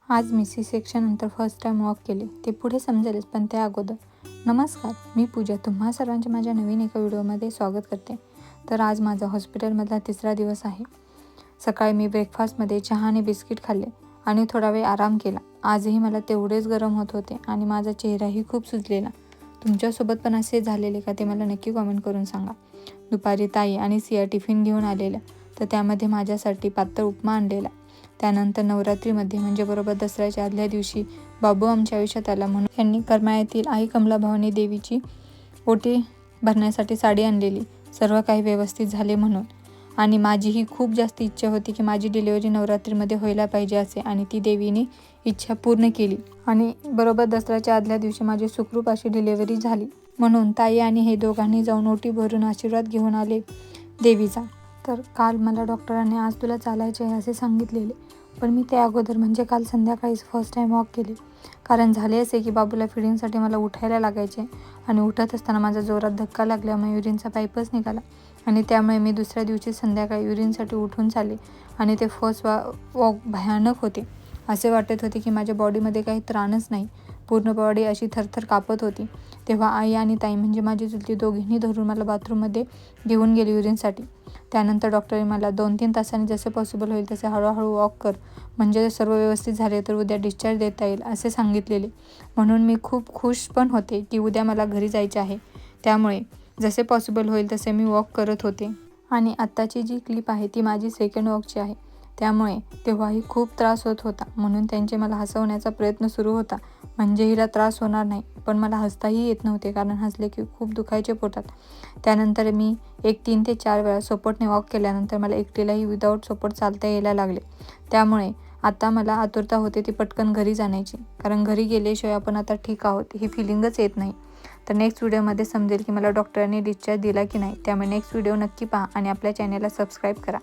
आज मी C सेक्शननंतर first time walk केले. ते पुढे समजेलच, पण त्या अगोदर नमस्कार, मी पूजा. तुम्हा सर्वांचे माझ्या नवीन एका व्हिडिओमध्ये स्वागत करते. तर आज माझा हॉस्पिटलमधला 3रा दिवस आहे. सकाळी मी ब्रेकफास्टमध्ये चहा आणि बिस्किट खाल्ले आणि थोडा वेळ आराम केला. आजही मला तेवढेच गरम होत होते आणि माझा चेहराही खूप सुजलेला. तुमच्यासोबत पण असे झालेले का ते मला नक्की कॉमेंट करून सांगा. दुपारी ताई आणि सिया टिफिन घेऊन आलेल्या, तर त्यामध्ये माझ्यासाठी पातळ उपमा आणलेला. त्यानंतर नवरात्रीमध्ये म्हणजे बरोबर दसऱ्याच्या आदल्या दिवशी बाबू आमच्या आयुष्यात आला, म्हणून त्यांनी करमाळ्यातील आई कमलाभवानी देवीची ओटी भरण्यासाठी साडी आणलेली. सर्व काही व्यवस्थित झाले म्हणून. आणि माझीही खूप जास्त इच्छा होती की माझी डिलिव्हरी नवरात्रीमध्ये व्हायला पाहिजे असे, आणि ती देवीने इच्छा पूर्ण केली. आणि बरोबर दसऱ्याच्या आदल्या दिवशी माझी सुखरूप अशी डिलिव्हरी झाली. म्हणून ताई आणि हे दोघांनी जाऊन ओटी भरून आशीर्वाद घेऊन आले देवीचा. तर काल मला डॉक्टरांनी आज तुला चालायचे आहे असे सांगितलेले, पण मी त्या अगोदर म्हणजे काल संध्याकाळीच फर्स्ट टाईम वॉक केले. कारण झाले असे की बाबूला फिडिंगसाठी मला उठायला लागायचे आणि उठत असताना माझा जोरात धक्का लागल्यामुळे युरिनचा पाईपच निघाला आणि त्यामुळे मी दुसऱ्या दिवशी संध्याकाळी युरिनसाठी उठून चालले आणि ते फर्स्ट वॉक भयानक होते. असे वाटत होते की माझ्या बॉडीमध्ये काही त्राणच नाही. पूर्ण बॉडी अशी थरथर कापत होती. तेव्हा आई आणि ताई म्हणजे माझी चुलती दोघींनी धरून मला बाथरूममध्ये घेऊन गेली युरिनसाठी. त्यानंतर डॉक्टरने मला 2-3 तासांनी जसे पॉसिबल होईल तसे हळूहळू वॉक कर, म्हणजे सर्व व्यवस्थित झाले तर उद्या डिस्चार्ज देता येईल असे सांगितलेले. म्हणून मी खूप खुश पण होते की उद्या मला घरी जायचे आहे. त्यामुळे जसे पॉसिबल होईल तसे मी वॉक करत होते. आणि आत्ताची जी क्लिप आहे ती माझी सेकंड वॉकची आहे. त्यामुळे तेव्हाही खूप त्रास होत होता, म्हणून त्यांचे मला हसवण्याचा प्रयत्न सुरू होता, म्हणजे हिला त्रास होणार नाही. पण मला हसताही येत नव्हते, कारण हसले की खूप दुखायचे पोटात. त्यानंतर मी 3 ते 4 वेळा सपोर्टने वॉक केल्यानंतर मला एकटीलाही विदाऊट सपोर्ट चालता यायला लागले. त्यामुळे आता मला आतुरता होते ती पटकन घरी जाण्याची, कारण घरी गेल्याशिवाय आपण आता ठीक आहोत ही फिलिंगच येत नाही. तर नेक्स्ट व्हिडिओमध्ये समजेल की मला डॉक्टरांनी डिस्चार्ज दिला की नाही. त्यामुळे नेक्स्ट व्हिडिओ नक्की पहा आणि आपल्या चॅनलला सबस्क्राईब करा.